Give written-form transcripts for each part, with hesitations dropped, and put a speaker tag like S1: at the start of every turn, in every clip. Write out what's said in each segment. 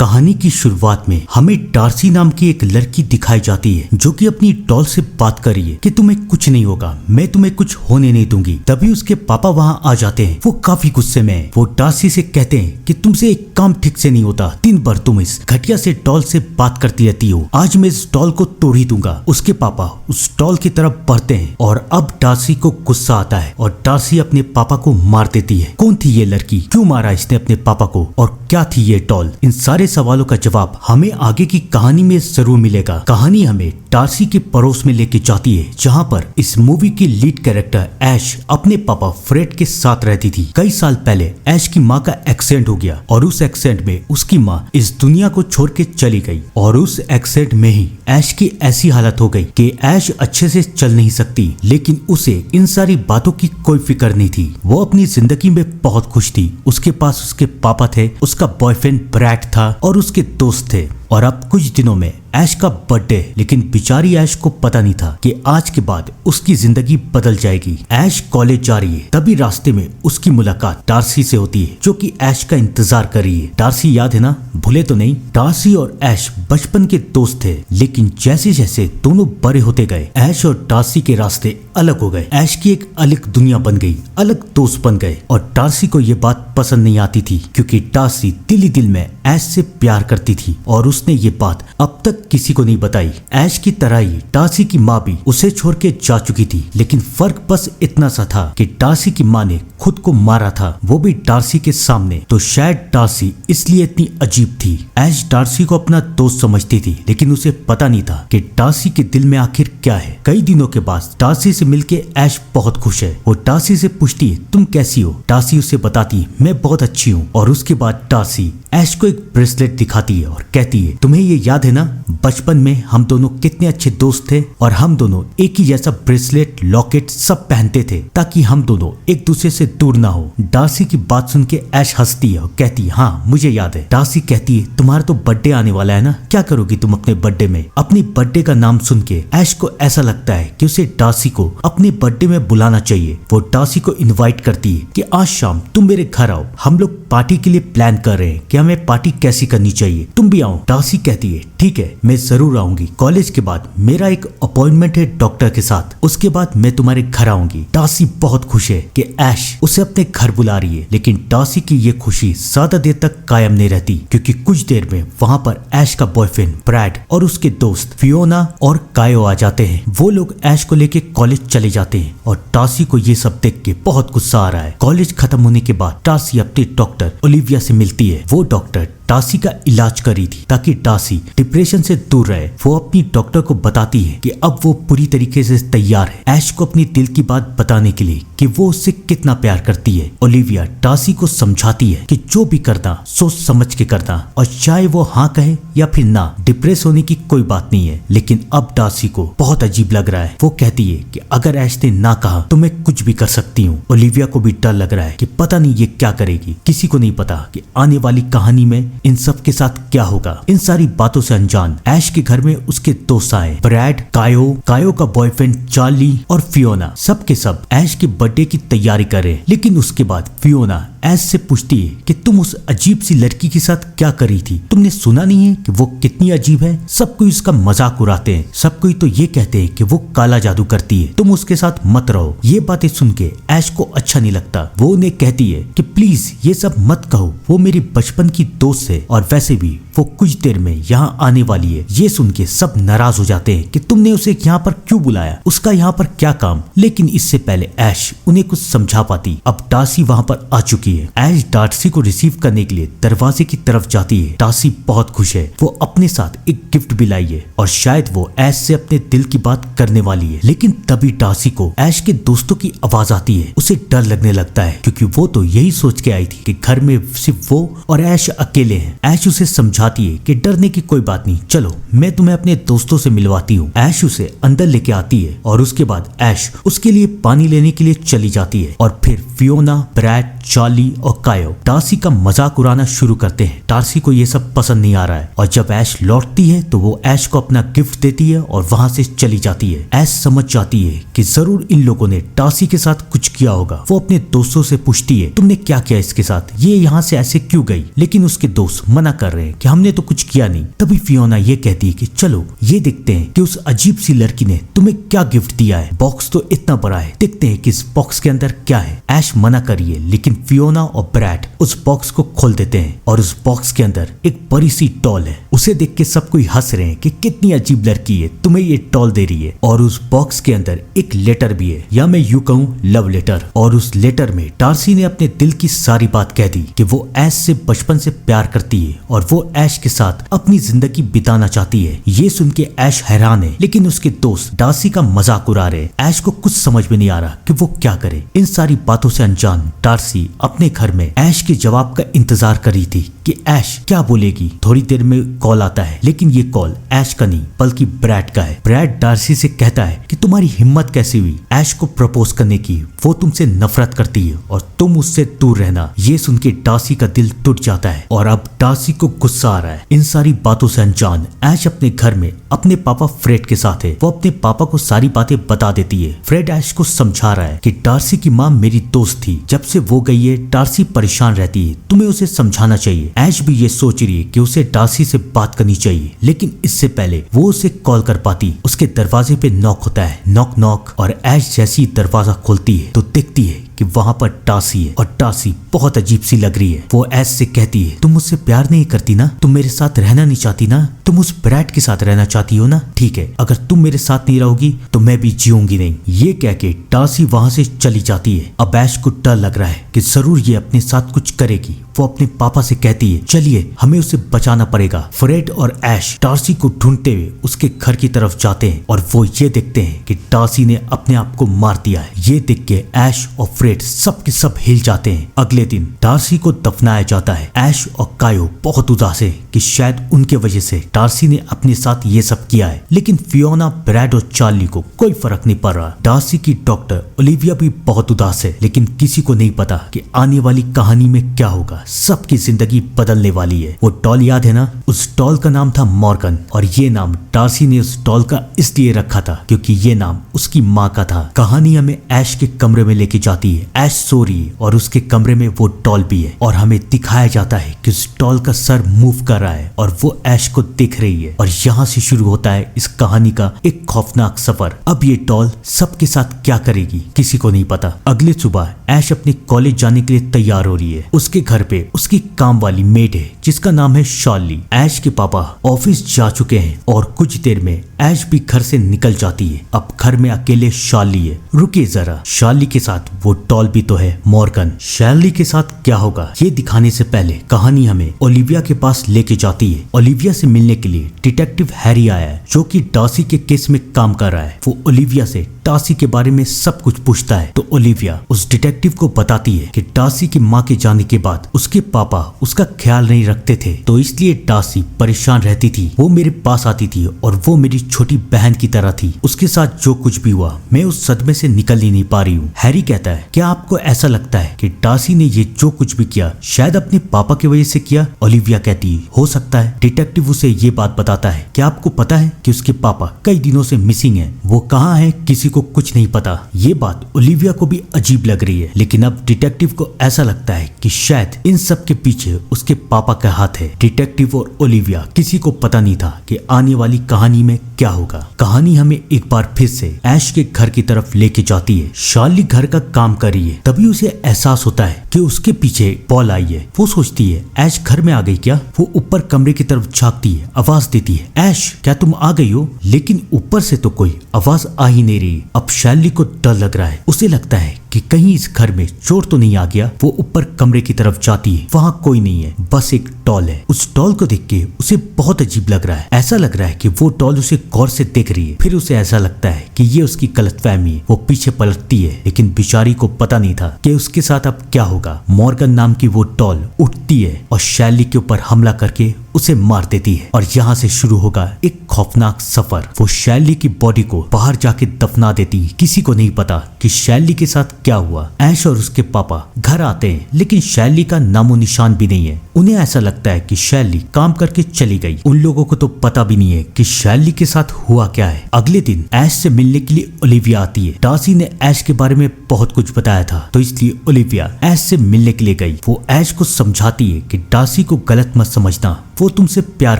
S1: कहानी की शुरुआत में हमें डार्सी नाम की एक लड़की दिखाई जाती है जो कि अपनी डॉल से बात कर रही है कि तुम्हें कुछ नहीं होगा, मैं तुम्हें कुछ होने नहीं दूंगी। तभी उसके पापा वहाँ आ जाते हैं। वो काफी गुस्से में हैं। वो डार्सी से कहते हैं कि तुमसे एक काम ठीक से नहीं होता, दिन भर तुम इस घटिया से डॉल से बात करती रहती हो, आज मैं इस डॉल को तोड़ ही दूंगा। उसके पापा उस डॉल की तरफ बढ़ते हैं और अब डार्सी को गुस्सा आता है और डार्सी अपने पापा को मार देती है। कौन थी ये लड़की, क्यों मारा इसने अपने पापा को, और क्या थी ये डॉल? इन सारे सवालों का जवाब हमें आगे की कहानी में जरूर मिलेगा। कहानी हमें डार्सी के पड़ोस में लेके जाती है जहाँ पर इस मूवी की लीड कैरेक्टर ऐश अपने पापा फ्रेड के साथ रहती थी। कई साल पहले ऐश की माँ का एक्सीडेंट हो गया और उस एक्सीडेंट में उसकी माँ इस दुनिया को छोड़ के चली गई और उस एक्सीडेंट में ही ऐश की ऐसी हालत हो गई कि ऐश अच्छे से चल नहीं सकती। लेकिन उसे इन सारी बातों की कोई फिक्र नहीं थी। वो अपनी जिंदगी में बहुत खुश थी। उसके पास उसके पापा थे, उसका बॉयफ्रेंड ब्रैड था और उसके दोस्त थे। और अब कुछ दिनों में ऐश का बर्थडे, लेकिन बेचारी ऐश को पता नहीं था कि आज के बाद उसकी जिंदगी बदल जाएगी। ऐश कॉलेज जा रही है, तभी रास्ते में उसकी मुलाकात डार्सी से होती है जो कि ऐश का इंतजार कर रही है। डार्सी याद है ना, भूले तो नहीं? डार्सी और ऐश बचपन के दोस्त थे, लेकिन जैसे जैसे दोनों बड़े होते गए ऐश और डार्सी के रास्ते अलग हो गए। ऐश की एक अलग दुनिया बन गई, अलग दोस्त बन गए और डार्सी को ये बात पसंद नहीं आती थी क्योंकि डार्सी दिल ही दिल में ऐश से प्यार करती थी और उसने ये बात अब तक किसी को नहीं बताई। ऐश की तरह ही डार्सी की माँ भी उसे छोड़ के जा चुकी थी, लेकिन फर्क बस इतना सा था कि डार्सी की माँ ने खुद को मारा था, वो भी डार्सी के सामने। तो शायद डार्सी इसलिए इतनी अजीब थी। ऐश डार्सी को अपना दोस्त समझती थी, लेकिन उसे पता नहीं था कि डार्सी के दिल में आखिर क्या है। कई दिनों के बाद डार्सी से मिलके ऐश बहुत खुश है। वो डार्सी से पूछती है तुम कैसी हो? डार्सी उसे बताती मैं बहुत अच्छी हूँ और उसके बाद डार्सी ऐश को एक ब्रेसलेट दिखाती है और कहती है तुम्हें ये याद है ना, बचपन में हम दोनों कितने अच्छे दोस्त थे और हम दोनों एक ही जैसा ब्रेसलेट लॉकेट सब पहनते थे ताकि हम दोनों एक दूसरे से दूर ना हो। डार्सी की बात सुन के ऐश हंसती है और कहती है हाँ मुझे याद है। डार्सी कहती है तुम्हारा तो बर्थडे आने वाला है ना, क्या करोगी तुम अपने बर्थडे में? अपने बर्थडे का नाम सुन के ऐश को ऐसा लगता है कि उसे डार्सी को अपने बर्थडे में बुलाना चाहिए। वो डार्सी को इन्वाइट करती है कि आज शाम तुम मेरे घर आओ, हम लोग पार्टी के लिए प्लान कर रहे हैं कि हमें पार्टी कैसी करनी चाहिए, तुम भी आओ। डार्सी कहती है ठीक है मैं जरूर आऊंगी, कॉलेज के बाद मेरा एक अपॉइंटमेंट है डॉक्टर के साथ, उसके बाद मैं तुम्हारे घर आऊंगी। डार्सी बहुत खुश है कि ऐश उसे अपने घर बुला रही है, लेकिन डार्सी की ये खुशी ज्यादा देर तक कायम नहीं रहती क्योंकि कुछ देर में वहाँ पर ऐश का बॉयफ्रेंड ब्रैड और उसके दोस्त फियोना और कायो आ जाते हैं। वो लोग ऐश को लेके कॉलेज चले जाते हैं और डार्सी को ये सब देख के बहुत गुस्सा आ रहा है। कॉलेज खत्म होने के बाद डार्सी अपने डॉक्टर ओलिविया से मिलती है। वो डॉक्टर डार्सी का इलाज करी थी ताकि डार्सी डिप्रेशन से दूर रहे। वो अपनी डॉक्टर को बताती है कि अब वो पूरी तरीके से तैयार है ऐश को अपनी दिल की बात बताने के लिए कि वो उससे कितना प्यार करती है। ओलिविया डार्सी को समझाती है कि जो भी करना सोच समझ के करना और चाहे वो हाँ कहे या फिर ना, डिप्रेस होने की कोई बात नहीं है। लेकिन अब डार्सी को बहुत अजीब लग रहा है। वो कहती है कि अगर ऐश ने ना कहा तो मैं कुछ भी कर सकती हूँ। ओलिविया को भी डर लग रहा है कि पता नहीं ये क्या करेगी। किसी को नहीं पता कि आने वाली कहानी में इन सब के साथ क्या होगा। इन सारी बातों से अनजान ऐश के घर में उसके दोस्त आए, ब्रैड, कायो का बॉयफ्रेंड चार्ली और फियोना। सब के सब ऐश के बर्थडे की तैयारी कर रहे हैं। लेकिन उसके बाद फियोना ऐश से पूछती है कि तुम उस अजीब सी लड़की के साथ क्या करी थी? तुमने सुना नहीं है कि वो कितनी अजीब है? सब कोई उसका मजाक उड़ाते हैं, सब कोई तो ये कहते हैं कि वो काला जादू करती है, तुम उसके साथ मत रहो। ये बातें सुन के ऐश को अच्छा नहीं लगता। वो उन्हें कहती है कि प्लीज ये सब मत कहो, वो मेरी बचपन की दोस्त है और वैसे भी वो कुछ देर में यहाँ आने वाली है। ये सुन के सब नाराज हो जाते हैं कि तुमने उसे यहाँ पर क्यों बुलाया, उसका यहाँ पर क्या काम? लेकिन इससे पहले ऐश उन्हें कुछ समझा पाती। अब डार्सी वहाँ पर आ चुकी है। ऐश डार्सी को रिसीव करने के लिए दरवाजे की तरफ जाती है। डार्सी बहुत खुश है। वो अपने साथ एक गिफ्ट भी लाई है और शायद वो ऐश से अपने दिल की बात करने वाली है। लेकिन तभी डार्सी को ऐश के दोस्तों की आवाज आती है। उसे डर लगने लगता है क्योंकि वो तो यही सोच के आई थी कि घर में सिर्फ वो और ऐश अकेले हैं। ऐश उसे समझाती है कि डरने की कोई बात नहीं, चलो मैं तुम्हें अपने दोस्तों से मिलवाती हूँ। ऐश उसे अंदर लेके आती है और उसके बाद ऐश उसके लिए पानी लेने के लिए चली जाती है और फिर फियोना, ब्रैड, चार्ली और कायो डार्सी का मजाक उड़ाना शुरू करते हैं। डार्सी को ये सब पसंद नहीं आ रहा है और जब ऐश लौटती है तो वो ऐश को अपना गिफ्ट देती है और वहाँ से चली जाती है। ऐश समझ जाती है कि जरूर इन लोगों ने डार्सी के साथ कुछ किया होगा। वो अपने दोस्तों से पूछती है तुमने क्या किया इसके साथ, ये यहाँ से ऐसे क्यों गई? लेकिन उसके दोस्त मना कर रहे हैं कि हमने तो कुछ किया नहीं। तभी फियोना ये कहती है कि चलो ये देखते हैं कि उस अजीब सी लड़की ने तुम्हें क्या गिफ्ट दिया है। बॉक्स तो इतना बड़ा है, देखते हैं कि इस बॉक्स के अंदर क्या है। ऐश मना करिए, लेकिन फियोना और ब्रैड उस बॉक्स को खोल देते हैं और उस बॉक्स के अंदर एक बड़ी सी टॉल है। उसे देख के सब कोई हंस रहे हैं कि कितनी अजीब लड़की है, तुम्हें ये टॉल दे रही है। और उस बॉक्स के अंदर एक लेटर भी है, या मैं यूं कहूं लव लेटर। और उस लेटर में डार्सी ने अपने दिल की सारी बात कह दी कि वो ऐश से बचपन से प्यार करती है और वो ऐश के साथ अपनी जिंदगी बिताना चाहती है। ये सुन के ऐश हैरान है, लेकिन उसके दोस्त डार्सी का मजाक उड़ा रहे। ऐश को कुछ समझ में नहीं आ रहा कि वो क्या करे। इन सारी बातों से अनजान डार्सी अपने घर में ऐश के जवाब का इंतजार कर रही थी कि ऐश क्या बोलेगी। थोड़ी देर में कॉल आता है, लेकिन ये कॉल ऐश का नहीं बल्कि ब्रैड का है। ब्रैड डार्सी से कहता है कि तुम्हारी हिम्मत कैसे हुई ऐश को प्रपोज करने की, वो तुमसे नफरत करती है और तुम उससे दूर रहना। ये सुन के डार्सी का दिल टूट जाता है और अब डार्सी को गुस्सा आ रहा है। इन सारी बातों से अनजान ऐश अपने घर में अपने पापा फ्रेड के साथ है। वो अपने पापा को सारी बातें बता देती है। फ्रेड ऐश को समझा रहा है कि डार्सी की माँ मेरी दोस्त थी, जब से वो गई है डार्सी परेशान रहती है, तुम्हें उसे समझाना चाहिए। ऐश भी ये सोच रही है कि उसे डार्सी से बात करनी चाहिए, लेकिन इससे पहले वो उसे कॉल कर पाती। उसके दरवाजे पे नॉक होता है, नॉक नॉक, और ऐश जैसी दरवाजा खोलती है तो देखती है कि वहाँ पर डार्सी है और डार्सी बहुत अजीब सी लग रही है। वो ऐश से कहती है तुम मुझसे प्यार नहीं करती ना, तुम मेरे साथ रहना नहीं चाहती ना, तुम उस ब्रैड के साथ रहना चाहती हो ना। ठीक है, अगर तुम मेरे साथ नहीं रहोगी तो मैं भी जीऊंगी नहीं। ये कह के डार्सी वहाँ से चली जाती है। अब ऐश को डर लग रहा है कि जरूर ये अपने साथ कुछ करेगी। वो अपने पापा से कहती है चलिए हमें उसे बचाना पड़ेगा। फ्रेड और ऐश डार्सी को ढूंढते हुए उसके घर की तरफ जाते हैं और वो ये देखते हैं कि डार्सी ने अपने आप को मार दिया है। ये देख के ऐश और फ्रेड सब के सब हिल जाते हैं। अगले दिन डार्सी को दफनाया जाता है। ऐश और कायो बहुत उदास है कि शायद उनके वजह से डार्सी ने अपने साथ ये सब किया है, लेकिन फियोना, ब्रैड और चार्ली को कोई फर्क नहीं पड़ रहा। डार्सी की डॉक्टर ओलिविया भी बहुत उदास है, लेकिन किसी को नहीं पता कि आने वाली कहानी में क्या होगा। सबकी जिंदगी बदलने वाली है। वो डॉल याद है ना, उस डॉल का नाम था मॉर्गन, और ये नाम डार्सी ने उस डॉल का इसलिए रखा था क्योंकि ये नाम उसकी माँ का था। कहानी हमें ऐश के कमरे में लेके जाती है। ऐश सो रही है और उसके कमरे में वो डॉल भी है और हमें दिखाया जाता है कि उस डॉल का सर मूव कर रहा है और वो ऐश को दिख रही है। और यहाँ से शुरू होता है इस कहानी का एक खौफनाक सफर। अब ये डॉल सबके साथ क्या करेगी किसी को नहीं पता। अगली सुबह ऐश अपने कॉलेज जाने के लिए तैयार हो रही है। उसके घर पे उसकी काम वाली मेड है जिसका नाम है शार्ली। ऐश के पापा ऑफिस जा चुके हैं और कुछ देर में ऐश भी घर से निकल जाती है। अब घर में अकेले शार्ली है। रुकिए जरा, शार्ली के साथ वो डॉल भी तो है, मॉर्गन। शार्ली के साथ क्या होगा ये दिखाने से पहले कहानी हमें ओलिविया के पास लेके जाती है। ओलिविया से मिलने के लिए डिटेक्टिव हैरी आया है जो कि डार्सी के केस में काम कर रहा है। वो ओलिविया से डार्सी के बारे में सब कुछ पूछता है तो ओलिविया उस डिटेक्टिव को बताती है कि डार्सी की माँ के जाने के बाद उसके पापा उसका ख्याल नहीं रखते थे, तो इसलिए डार्सी परेशान रहती थी। वो मेरे पास आती थी और वो मेरी छोटी बहन की तरह थी। उसके साथ जो कुछ भी हुआ मैं उस सदमे से निकल ही नहीं पा रही हूँ। हैरी कहता है क्या आपको ऐसा लगता है कि डार्सी ने ये जो कुछ भी किया शायद अपने पापा की वजह से किया? ओलिविया कहती है हो सकता है। डिटेक्टिव उसे ये बात बताता है कि आपको पता है कि उसके पापा कई दिनों से मिसिंग है, वो कहाँ है किसी को कुछ नहीं पता। ये बात ओलिविया को भी अजीब लग रही है, लेकिन अब डिटेक्टिव को ऐसा लगता है कि शायद इन सब के पीछे उसके पापा का हाथ है। डिटेक्टिव और ओलिविया किसी को पता नहीं था कि आने वाली कहानी में क्या होगा। कहानी हमें एक बार फिर से ऐश के घर की तरफ लेके जाती है। शार्ली घर का काम कर रही है, तभी उसे एहसास होता है कि उसके पीछे बॉल आई है। वो सोचती है ऐश घर में आ गई क्या? वो ऊपर कमरे की तरफ झांकती है, आवाज देती है ऐश क्या तुम आ गई हो? लेकिन ऊपर से तो कोई आवाज आ ही नहीं रही। अब शार्ली को डर लग रहा है। उसे लगता है कि कहीं इस घर में चोर तो नहीं आ गया। वो ऊपर कमरे की तरफ जाती है, वहाँ कोई नहीं है, बस एक डॉल है। उस डॉल को देख के उसे बहुत अजीब लग रहा है। ऐसा लग रहा है कि वो डॉल उसे गौर से देख रही है। फिर उसे ऐसा लगता है कि ये उसकी गलतफहमी है। वो पीछे पलटती है, लेकिन बेचारी को पता नहीं था कि उसके साथ अब क्या होगा। मॉर्गन नाम की वो डॉल उठती है और शार्ली के ऊपर हमला करके उसे मार देती है। और यहाँ से शुरू होगा एक खौफनाक सफर। वो शार्ली की बॉडी को बाहर जाके दफना देती है। किसी को नहीं पता कि शार्ली के साथ क्या हुआ। ऐश और उसके पापा घर आते हैं लेकिन शैली का नामो निशान भी नहीं है। उन्हें ऐसा लगता है कि शैली काम करके चली गई। उन लोगों को तो पता भी नहीं है कि शैली के साथ हुआ क्या है। अगले दिन ऐश से मिलने के लिए ओलिविया आती है। डार्सी ने ऐश के बारे में बहुत कुछ बताया था तो इसलिए ओलिविया ऐश से मिलने के लिए गई। वो ऐश को समझाती है कि डार्सी को गलत मत समझना, वो तुमसे प्यार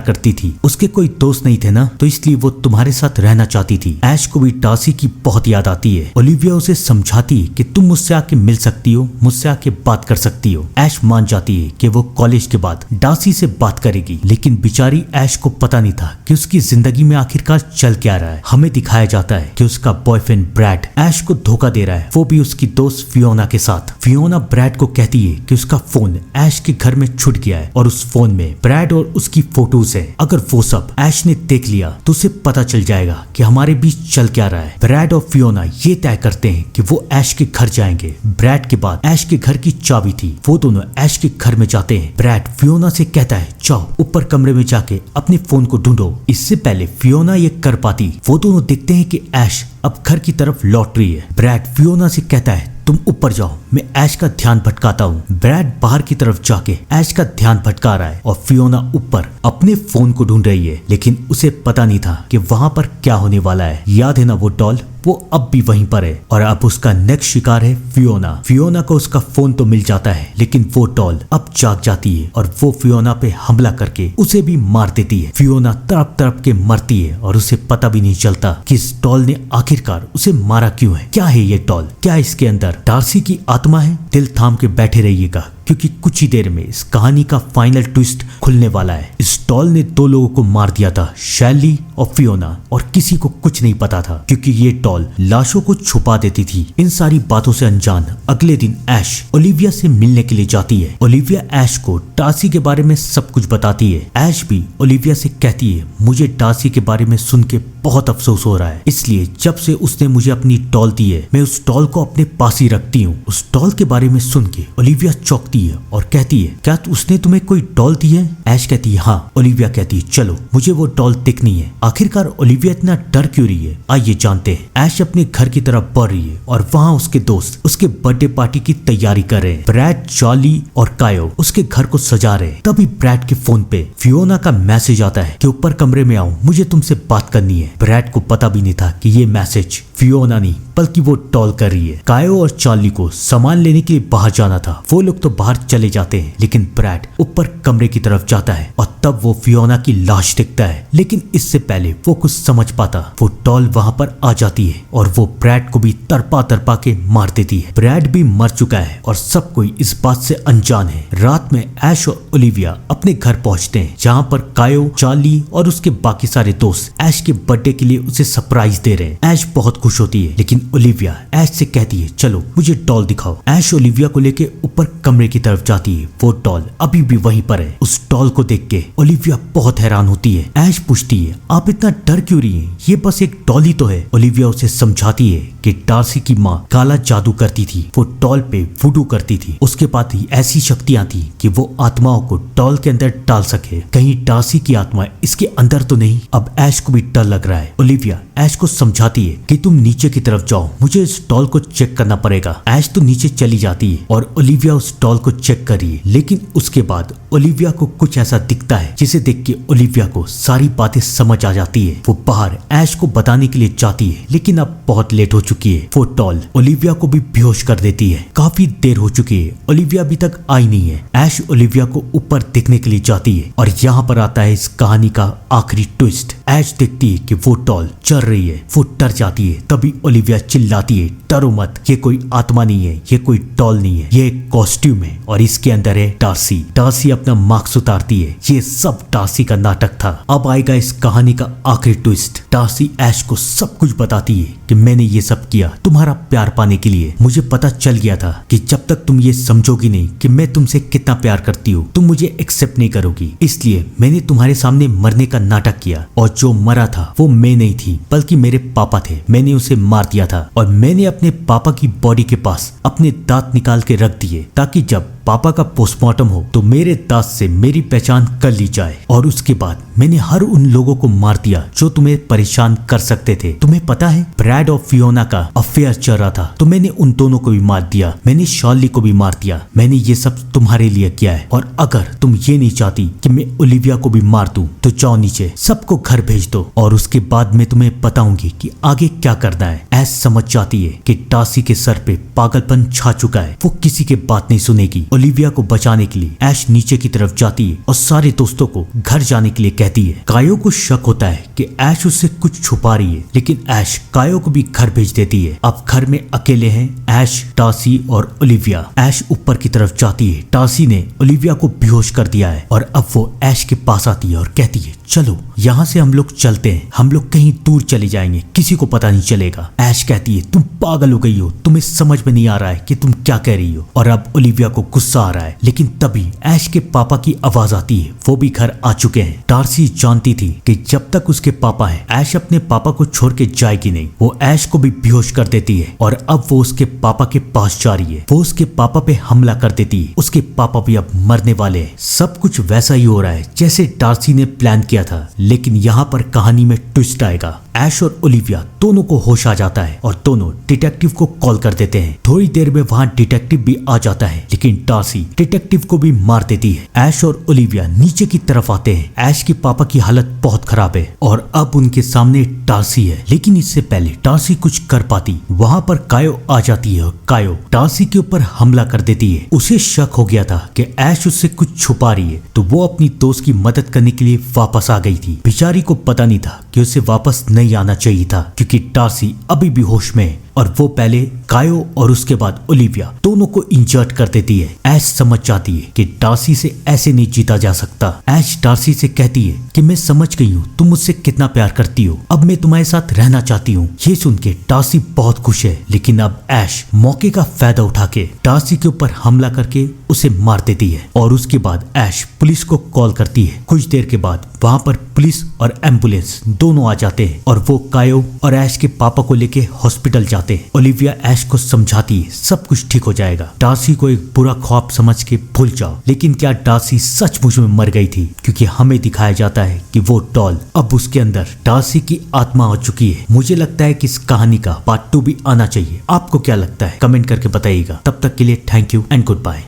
S1: करती थी, उसके कोई दोस्त नहीं थे ना, तो इसलिए वो तुम्हारे साथ रहना चाहती थी। ऐश को भी डार्सी की बहुत याद आती है। ओलिविया उसे समझाती है कि तुम मुझसे आके मिल सकती हो, मुझसे आके बात कर सकती हो। ऐश मान जाती है कि वो कॉलेज के बाद डार्सी से बात करेगी, लेकिन बेचारी ऐश को पता नहीं था कि उसकी जिंदगी में आखिरकार चल क्या रहा है। हमें दिखाया जाता है कि उसका बॉयफ्रेंड ब्रैड ऐश को धोखा दे रहा है, वो भी उसकी दोस्त फियोना के साथ। फियोना ब्रैड को कहती है कि उसका फोन ऐश के घर में छूट गया है और उस फोन में ब्रैड और उसकी फोटोज है। अगर वो सब ऐश ने देख लिया तो उसे पता चल जाएगा कि हमारे बीच चल क्या रहा है। ब्रैड और फियोना ये तय करते हैं कि वो ऐश के घर जाएंगे। ब्रैड के बाद ऐश के घर की चाबी थी, वो दोनों ऐश के घर में जाते हैं। ब्रैड फियोना से कहता है जाओ ऊपर कमरे में जाके अपने फोन को ढूंढो। इससे पहले फियोना ये कर पाती, वो दोनों देखते हैं कि ऐश अब घर की तरफ लौट रही है। ब्रैड फियोना से कहता है तुम ऊपर जाओ, मैं ऐश का ध्यान भटकाता हूँ। ब्रैड बाहर की तरफ जाके ऐश का ध्यान भटका रहा है और फियोना ऊपर अपने फोन को ढूंढ रही है, लेकिन उसे पता नहीं था कि वहां पर क्या होने वाला है। याद है ना वो डॉल, वो अब भी वहीं पर है और अब उसका नेक्स्ट शिकार है फियोना। फियोना को उसका फोन तो मिल जाता है, लेकिन वो डॉल अब जाग जाती है और वो फियोना पे हमला करके उसे भी मार देती है। फियोना तड़प तड़प के मरती है और उसे पता भी नहीं चलता कि इस डॉल ने आखिरकार उसे मारा क्यों है। क्या है ये डॉल, क्या इसके अंदर डार्सी की आत्मा है? दिल थाम के बैठे रहिएगा क्योंकि कुछ ही देर में इस कहानी का फाइनल ट्विस्ट खुलने वाला है। इस डॉल ने दो लोगों को मार दिया था, शैली और फियोना, और किसी को कुछ नहीं पता था क्योंकि ये डॉल लाशों को छुपा देती थी। इन सारी बातों से अनजान अगले दिन ऐश ओलिविया से मिलने के लिए जाती है। ओलिविया ऐश को डार्सी के बारे में सब कुछ बताती है। ऐश भी ओलिविया से कहती है मुझे डार्सी के बारे में सुन के बहुत अफसोस हो रहा है, इसलिए जब से उसने मुझे अपनी डॉल दी है मैं उस डॉल को अपने पास ही रखती हूँ। उस डॉल के बारे में सुन के ओलिविया चौंकती है और कहती है क्या उसने तुम्हें कोई डॉल दी है? ऐश कहती है हाँ। ओलिविया कहती है चलो मुझे वो डॉल देखनी है। आखिरकार ओलिविया इतना डर क्यों रही है, आइए जानते हैं। ऐश अपने घर की तरफ बढ़ रही है और वहाँ उसके दोस्त उसके बर्थडे पार्टी की तैयारी कर रहे हैं। ब्रैड, चार्ली और कायो उसके घर को सजा रहे हैं। तभी ब्रैड के फोन पे फियोना का मैसेज आता है कि ऊपर कमरे में आओ, मुझे तुमसे बात करनी है। ब्रैड को पता भी नहीं था कि ये मैसेज फियोना नहीं बल्कि वो टॉल कर रही है। कायो और चार्ली को सामान लेने के लिए बाहर जाना था, वो लोग तो बाहर चले जाते हैं, लेकिन ब्रैड ऊपर कमरे की तरफ जाता है और तब वो फियोना की लाश देखता है। लेकिन इससे पहले वो कुछ समझ पाता, वो टॉल वहां पर आ जाती है और वो ब्रैड को भी तरपा तरपा के मार देती है। ब्रैड भी मर चुका है और सब कोई इस बात से अनजान है। रात में ऐश और ओलिविया अपने घर पहुंचते हैं जहाँ पर कायो, चार्ली और उसके बाकी सारे दोस्त ऐश के बर्थडे के लिए उसे सरप्राइज दे रहे हैं। ऐश बहुत खुश होती है, लेकिन ओलिविया ऐश से कहती है चलो मुझे डॉल दिखाओ। ऐश ओलिविया को लेके ऊपर कमरे की तरफ जाती है। वो डॉल अभी भी वहीं पर है। उस डॉल को देख के ओलिविया बहुत हैरान होती है। ऐश पूछती है आप इतना डर क्यों रही हैं? ये बस एक डॉल ही तो है। ओलिविया उसे समझाती है कि डार्सी की माँ काला जादू करती थी, वो डॉल पे वुडू करती थी, उसके पास ही ऐसी शक्तियां थी कि वो आत्माओं को डॉल के अंदर डाल सके। कहीं डार्सी की आत्मा इसके अंदर तो नहीं? अब ऐश को भी डर लग रहा है। ओलिविया ऐश को समझाती है कि तुम नीचे की तरफ जाओ, मुझे इस डॉल को चेक करना पड़ेगा। ऐश तो नीचे चली जाती है और ओलिविया उस डॉल को चेक कर रही है, लेकिन उसके बाद ओलिविया को कुछ ऐसा दिखता है जिसे देख के ओलिविया को सारी बातें समझ आ जाती है। वो बाहर ऐश को बताने के लिए जाती है, लेकिन अब बहुत लेट हो चुकी है। वो डॉल ओलिविया को भी बेहोश कर देती है। काफी देर हो चुकी है, ओलिविया अभी तक आई नहीं है। ऐश ओलिविया को ऊपर देखने के लिए जाती है और यहाँ पर आता है इस कहानी का आखिरी ट्विस्ट। ऐश देखती है कि वो डॉल चल रही है, वो डर जाती है। तभी ओलिविया चिल्लाती है डरो मत, ये कोई आत्मा नहीं है, ये कोई डॉल नहीं है, ये एक कॉस्ट्यूम है और इसके अंदर है डार्सी। डार्सी अपना मास्क उतारती है। ये सब डार्सी का नाटक था। अब आएगा इस कहानी का आखिरी ट्विस्ट। डार्सी ऐश को सब कुछ बताती है कि मैंने ये सब किया तुम्हारा प्यार पाने के लिए। मुझे पता चल गया था कि जब तक तुम ये समझोगी नहीं कि मैं तुमसे कितना प्यार करती हूँ, तुम मुझे एक्सेप्ट नहीं करोगी, इसलिए मैंने तुम्हारे सामने मरने का नाटक किया और जो मरा था वो मैं नहीं थी बल्कि मेरे पापा थे। मैंने उसे मार दिया था और मैंने अपने पापा की बॉडी के पास अपने दांत निकाल के रख दिए ताकि जब पापा का पोस्टमार्टम हो तो मेरे दांत से मेरी पहचान कर ली जाए। और उसके बाद मैंने हर उन लोगों को मार दिया जो तुम्हें परेशान कर सकते थे। तुम्हें पता है ब्रैड और फियोना का अफेयर चल रहा था तो मैंने उन दोनों को भी मार दिया। मैंने शॉर्ली को भी मार दिया। मैंने ये सब तुम्हारे लिए किया है और अगर तुम ये नहीं चाहती कि मैं ओलिविया को भी मार दूं तो जाओ नीचे सबको घर भेज दो और उसके बाद मैं तुम्हें बताऊंगी कि आगे क्या करना है। ऐश समझ जाती है कि टासी के सर पे पागलपन छा चुका है। वो किसी की बात नहीं सुनेगी। ओलिविया को बचाने के लिए ऐश नीचे की तरफ जाती है और सारे दोस्तों को घर जाने के लिए कहती है। कायो को शक होता है कि ऐश उससे कुछ छुपा रही है लेकिन ऐश कायो को भी घर भेज देती है। अब घर में अकेले हैं ऐश, टासी और ओलिविया। ऐश ऊपर की तरफ जाती है। टासी ने ओलिविया को बेहोश कर दिया है और अब वो ऐश के पास आती है और कहती है चलो यहाँ से हम लोग चलते हैं, हम लोग कहीं दूर चले जाएंगे, किसी को पता नहीं चलेगा। ऐश कहती है तुम पागल हो गई हो, तुम्हें समझ में नहीं आ रहा है कि तुम क्या कह रही हो। और अब ओलिविया को गुस्सा आ रहा है लेकिन तभी ऐश के पापा की आवाज आती है। वो भी घर आ चुके हैं। टार्सी जानती थी कि जब तक उसके पापा हैं ऐश अपने पापा को छोड़ के जाएगी नहीं। वो ऐश को भी बेहोश कर देती है और अब वो उसके पापा के पास जा रही है। वो उसके पापा पे हमला कर देती है। उसके पापा भी अब मरने वाले हैं। सब कुछ वैसा ही हो रहा है जैसे टार्सी ने प्लान किया था। लेकिन यहाँ पर कहानी में ट्विस्ट आएगा। ऐश और ओलिविया दोनों को होश आ जाता है और दोनों डिटेक्टिव को कॉल कर देते हैं। थोड़ी देर में वहाँ डिटेक्टिव भी आ जाता है लेकिन टार्सी डिटेक्टिव को भी मार देती है। ऐश और ओलिविया नीचे की तरफ आते हैं। ऐश के पापा की हालत बहुत खराब है और अब उनके सामने टार्सी है। लेकिन इससे पहले टार्सी कुछ कर पाती वहाँ पर कायो आ जाती है और कायो टार्सी के ऊपर हमला कर देती है। उसे शक हो गया था कि ऐश उससे कुछ छुपा रही है तो वो अपनी दोस्त की मदद करने के लिए वापस आ गई थी। बेचारी को पता नहीं था कि उसे वापस नहीं आना चाहिए था क्योंकि टार्सी अभी भी होश में है और वो पहले कायो और उसके बाद ओलिविया दोनों को इंजर्ड कर देती है। ऐश समझ जाती है कि टार्सी से ऐसे नहीं जीता जा सकता। ऐश टार्सी से कहती है कि मैं समझ गई हूँ तुम मुझसे कितना प्यार करती हो, अब मैं तुम्हारे साथ रहना चाहती हूँ। ये सुन के टार्सी बहुत खुश है लेकिन अब ऐश मौके का फायदा उठा के टार्सी के ऊपर हमला करके उसे मार देती है और उसके बाद ऐश पुलिस को कॉल करती है। कुछ देर के बाद वहाँ पर पुलिस और एम्बुलेंस दोनों आ जाते हैं और वो कायो और ऐश के पापा को लेके हॉस्पिटल जाते हैं। ओलिविया ऐश को समझाती है सब कुछ ठीक हो जाएगा, टार्सी को एक बुरा ख्वाब समझ के भूल जाओ। लेकिन क्या टार्सी सचमुच में मर गई थी? क्योंकि हमें दिखाया जाता है कि वो डॉल अब उसके अंदर टार्सी की आत्मा आ चुकी है। मुझे लगता है कि इस कहानी का पार्ट 2 भी आना चाहिए। आपको क्या लगता है कमेंट करके बताइएगा। तब तक के लिए thank you and good bye.